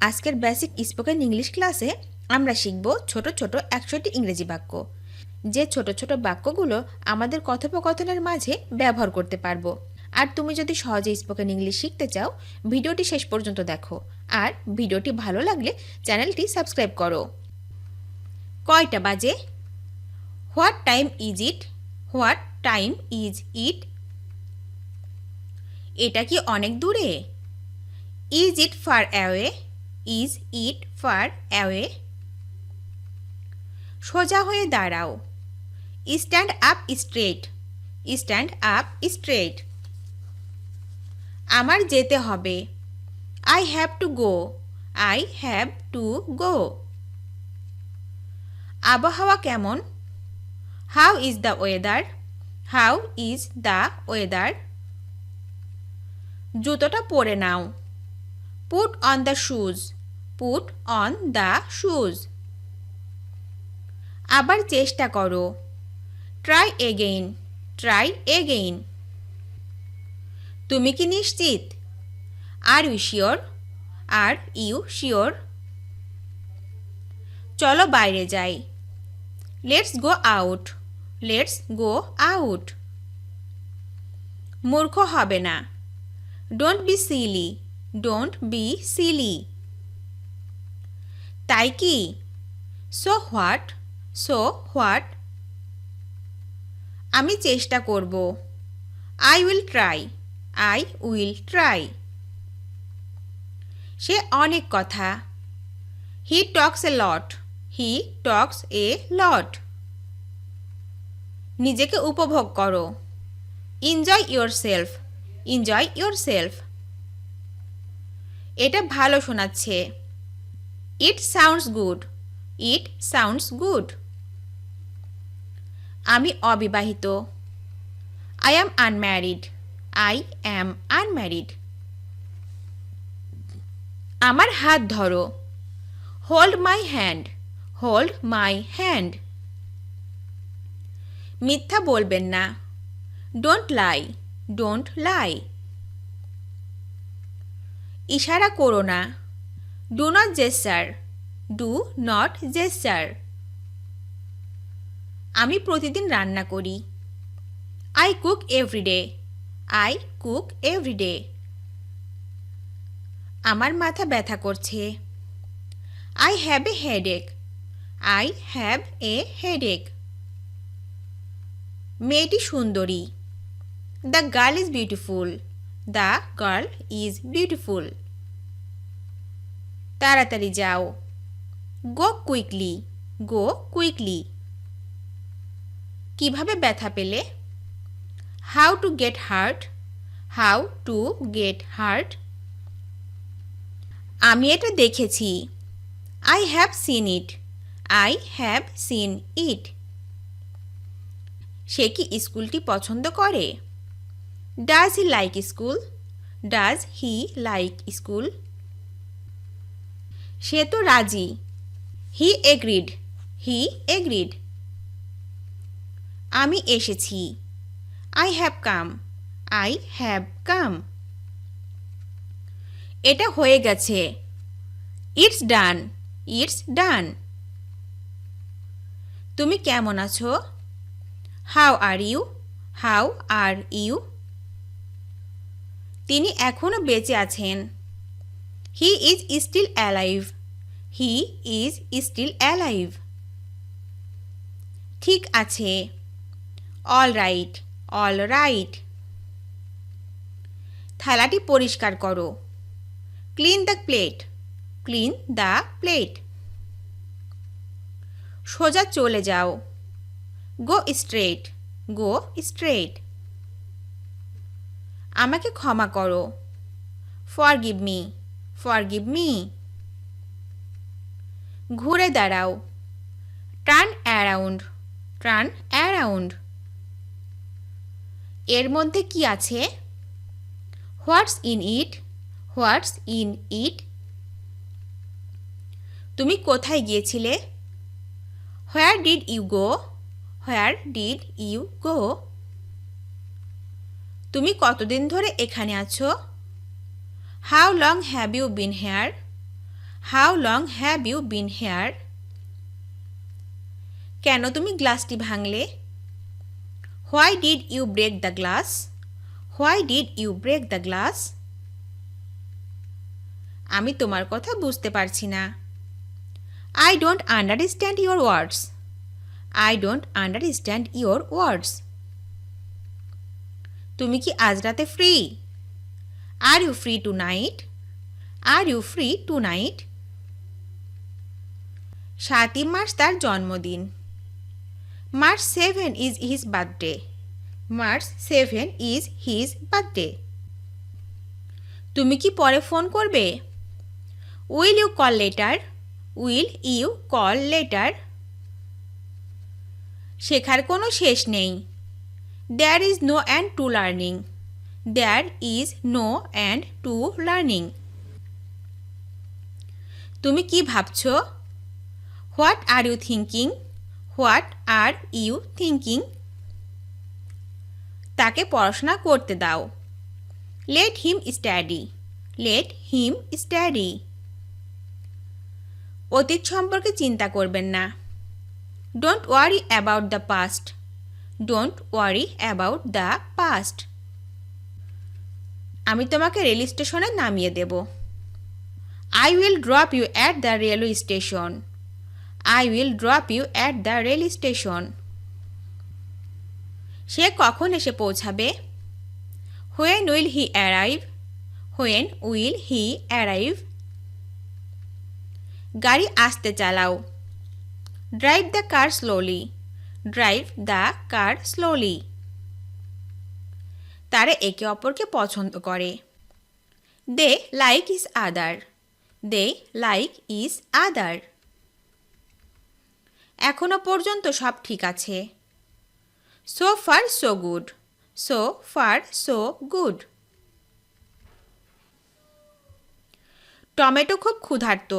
আজকের basic spoken English ক্লাসে আমরা শিখব ছোট ছোট 100টি ইংরেজি বাক্য, যে ছোট ছোট বাক্যগুলো আমাদের কথোপকথনের মাঝে ব্যবহার করতে পারবো। আর তুমি যদি সহজে স্পোকেন ইংলিশ শিখতে চাও, ভিডিওটি শেষ পর্যন্ত দেখো। আর ভিডিওটি ভালো লাগলে চ্যানেলটি সাবস্ক্রাইব করো। কয়টা বাজে? What time is it? What time is it? এটা কি অনেক দূরে? Is it far away? Is it far away? সোজা হয়ে দাঁড়াও। Stand up straight. Stand up straight. আমার যেতে হবে। I have to go. I have to go. আবহাওয়া কেমন? How is the weather? How is the weather? জুতোটা পরে নাও। Put on the shoes. Put on the shoes. আবার চেষ্টা করো। Try again. Try again. তুমি কি নিশ্চিত? Are you sure? Are you sure? চলো বাইরে যাই। Let's go out. Let's go out. মূর্খ হবে না। Don't be silly. Don't be silly. তাই কি? So what? So what? আমি চেষ্টা করব। I will try. I will try. সে অনেক কথা। হি টক্স এ লট। হি টক্স এ লট। নিজেকে উপভোগ করো। Enjoy yourself. Enjoy yourself. এটা ভালো শোনাচ্ছে। It sounds good. It sounds good. আমি অবিবাহিত। I am unmarried. I am unmarried. আমার হাত ধরো। Hold my hand. Hold my hand. মিথ্যা বলবেন না। Don't lie. Don't lie. ইশারা করো না। Do not gesture. Do not gesture. আমি প্রতিদিন রান্না করি। I cook everyday. I cook everyday. আমার মাথা ব্যথা করছে। I have a headache. I have a headache. মেয়েটি সুন্দরী। The girl is beautiful. The girl is beautiful. তাড়াতাড়ি যাও। Go quickly. Go quickly. কিভাবে ব্যথা পেলে? How to get hurt. How to get hurt. আমি এটা দেখেছি। I have seen it. I have seen it. সে কি স্কুলটি পছন্দ করে? Does he like school? Does he like school? সে তো রাজি। He agreed. He agreed. আমি এসেছি। I have come. I have come. এটা হয়ে গেছে। It's done. It's done. তুমি কেমন আছো? How are you? How are you? তিনি এখনো বেঁচে আছেন। He is still alive. He is still alive. ঠিক আছে। All right. All right. থালাটি পরিষ্কার করো। Clean the plate. Clean the plate. সোজা চলে যাও। Go straight. Go straight. আমাকে ক্ষমা করো। Forgive me. Forgive me. ঘুরে দাঁড়াও। Turn around. Turn around. এর মধ্যে কি আছে? What's in it? What's in ইট? তুমি কোথায় গিয়েছিলে? Where did you go? Where did you go? তুমি কতদিন ধরে এখানে আছো? How long have you been here? How long have you been here? কেন তুমি গ্লাসটি ভাঙলে? Why did you break the glass? Why did you break the glass? আমি তোমার কথা বুঝতে পারছি না। I don't understand your words. I don't understand your words. তুমি কি আজ রাতে free? Are you free two night? Are you free tonight? 7ই মার্চ তার জন্মদিন। March 7 is his birthday. March 7 is his birthday. তুমি কি পরে ফোন করবে? Will you call later? Will you call later? শেখার কোনো শেষ নেই। There is no end to learning. There is no end to learning. তুমি কি ভাবছো? What are you thinking? What are you thinking? তাকে পড়াশোনা করতে দাও। Let him study. Let him study. অতীত সম্পর্কে চিন্তা করবেন না। Don't worry about the past. Don't worry about the past. আমি তোমাকে রেল স্টেশনে নামিয়ে দেব। I will drop you at the railway station. I will drop you at the rail station. সে কখন এসে পৌঁছাবে? When will he arrive? When will he arrive? গাড়ি আস্তে চালাও। Drive the car slowly. Drive the car slowly. তারা একে অপরকে পছন্দ করে। They like is other. They like is other. এখনো পর্যন্ত সব ঠিক আছে। So far so good. So far so good. Tomato খুব ক্ষুধার্ত।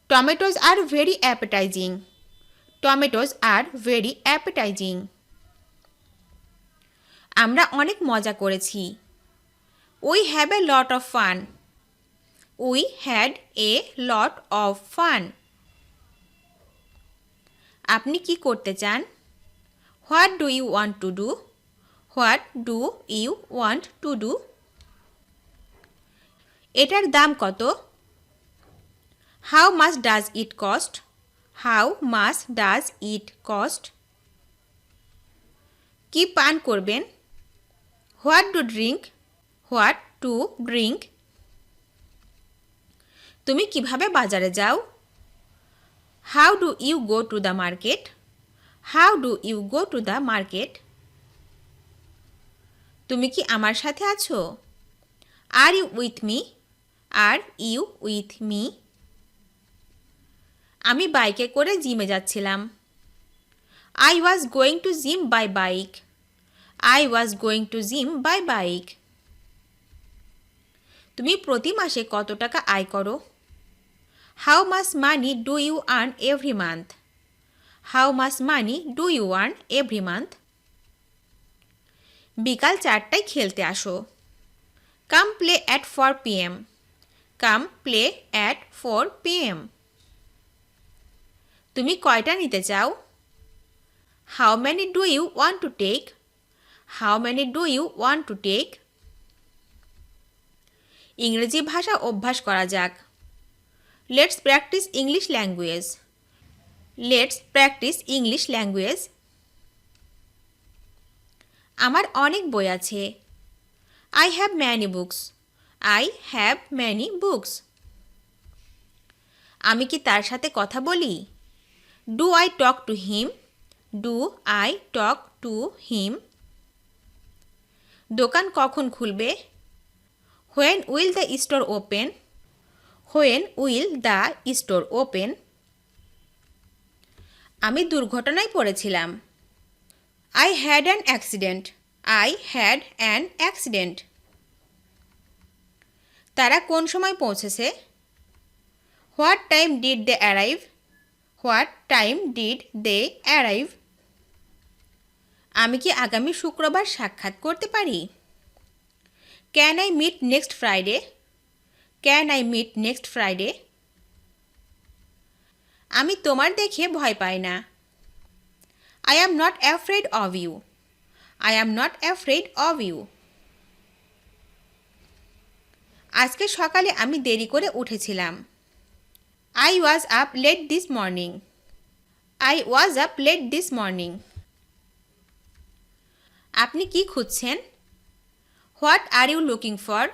Tomatoes are very appetising. Tomatoes are very appetising. আমরা অনেক মজা করেছি। We have a lot of fun. We had a lot of fun. আপনি কি করতে চান? What do you want to do? What do you want to do? এটার দাম কত? How much does it cost? How much does it cost? কি পান করবেন? What to drink? What to drink? তুমি কিভাবে বাজারে যাও? How do you go to the market? How do you go to the market? তুমি কি আমার সাথে আছো? Are you with me? Are you with me? আমি বাইকে করে জিমে যাচ্ছিলাম। I was going to gym by bike. I was going to gym by bike. তুমি প্রতি মাসে কত টাকা আয় করো? How much money do you earn every month? How much money do you earn every month? বিকাল 4টায় খেলতে আসো। Come play at 4 p.m. Come play at 4 p.m. তুমি কয়টা নিতে চাও? How many do you want to take? How many do you want to take? ইংরেজি ভাষা অভ্যাস করা যাক। Let's practise English language. Let's practise English language. আমার অনেক বই আছে। I have many books. I have many books. আমি কি তার সাথে কথা বলি? Do I talk to him? Do I talk to him? দোকান কখন খুলবে? When will the store open? When will the store open? আমি দুর্ঘটনায় পড়েছিলাম। I had an accident. I had an accident. তারা কোন সময় পৌঁছেছে? What time did they arrive? What time did they arrive? আমি কি আগামী শুক্রবার সাক্ষাৎ করতে পারি? Can I meet next Friday? Can I meet next Friday? আমি তোমার দেখে ভয় পাই না। I am not afraid of you. I am not afraid of you. আজকে সকালে আমি দেরি করে উঠেছিলাম। I was up late this morning. I was up late this morning. আপনি কি খুঁজছেন? What are you looking for?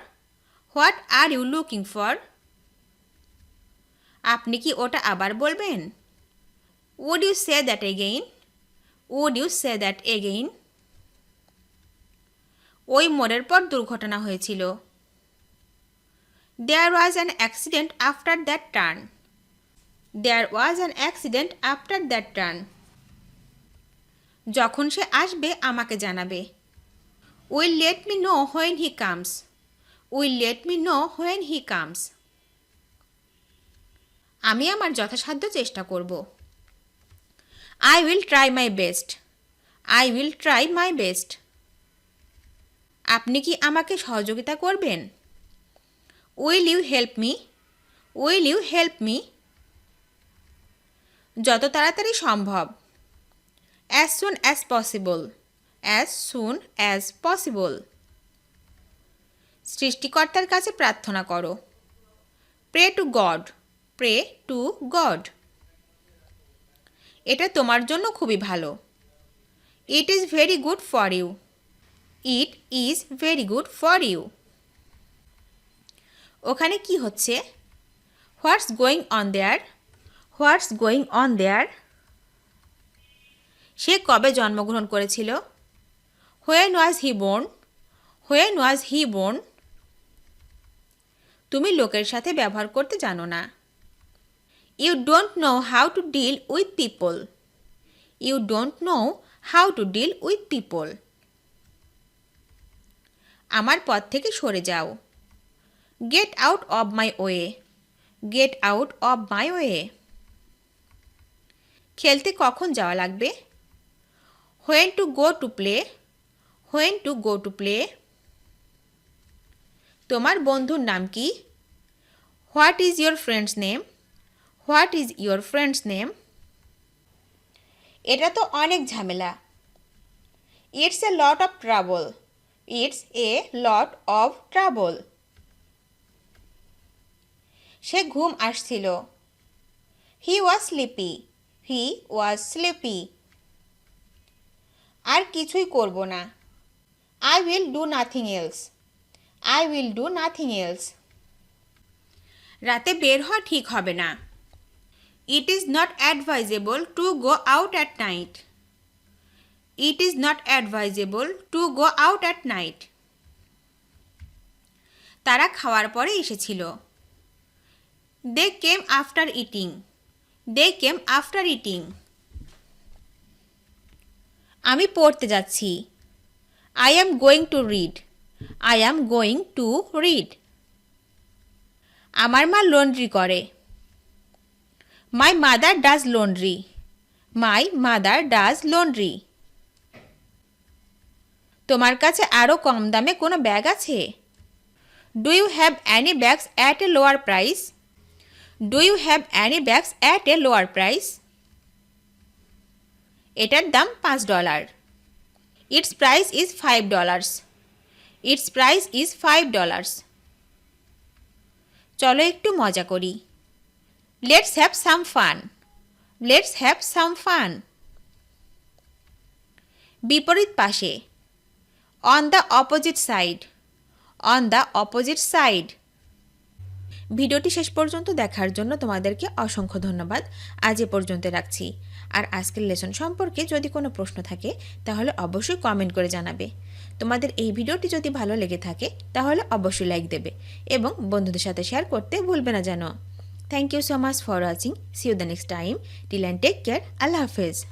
What are you looking for? আপনি কি ওটা আবার বলবেন? Would you say that again? Would you say that again? ওই মোড়ের পর দুর্ঘটনা হয়েছিল। There was an accident after that turn. There was an accident after that turn. যখন সে আসবে আমাকে জানাবে। Will let me know when he comes. Will let me know when he comes. আমি আমার যথাসাধ্য চেষ্টা করব। I will try my best. I will try my best. আপনি কি আমাকে সহযোগিতা করবেন? Will you help me? Will you help me? যত তাড়াতাড়ি সম্ভব। As soon as possible. As soon as possible. সৃষ্টিকর্তার কাছে প্রার্থনা করো। Pray to God. Pray to God. এটা তোমার জন্য খুবই ভালো। It is very good for you. It is very good for you. ওখানে কি হচ্ছে? What's going on there? What's going on there? সে কবে জন্মগ্রহণ করেছিল? When was he born? When was he born? তুমি লোকের সাথে ব্যবহার করতে জানো না। You don't know how to deal with people. You don't know how to deal with people. আমার পথ থেকে সরে যাও। Get out of my way. Get out of my way. খেলতে কখন যাওয়া লাগবে? When to go to play. When to go to play. তোমার বন্ধুর নাম কি? What is your friend's name? What is your friend's name? এটা তো অনেক ঝামেলা। It's a lot of trouble. It's a lot of trouble. সে ঘুম আসছিল। হি ওয়াজ স্লিপি। হি ওয়াজ স্লিপি। আর কিছুই করব না। I will do nothing else. I will do nothing else. রাতে বের হওয়া ঠিক হবে না। It is not advisable to go out at night. It is not advisable to go out at night. তারা খাওয়ার পরে এসেছিল। They came after eating. They came after eating. আমি পড়তে যাচ্ছি। I am going to read. I am going to read. আমার মা laundry করে। My mother does laundry. My mother does laundry. তোমার কাছে আরও কম দামে কোনো ব্যাগ আছে? Do you have any bags at a lower price? Do you have any bags at a lower price? এটার দাম $5। Its price is $5। Its price is $5। চলো একটু মজা করি। Let's have some fun. Let's have some fun. বিপরীত পাশে। On the opposite side. On the opposite side. ভিডিওটি শেষ পর্যন্ত দেখার জন্য তোমাদেরকে অসংখ্য ধন্যবাদ। আজ এ পর্যন্ত রাখছি। আর আজকের লেসন সম্পর্কে যদি কোনো প্রশ্ন থাকে তাহলে অবশ্যই কমেন্ট করে জানাবে। তোমাদের এই ভিডিওটি যদি ভালো লেগে থাকে তাহলে অবশ্যই লাইক দেবে এবং বন্ধুদের সাথে শেয়ার করতে ভুলবে না যেন। Thank you so much for watching. See you the next time. Till and take care. আল্লাহ হাফেজ।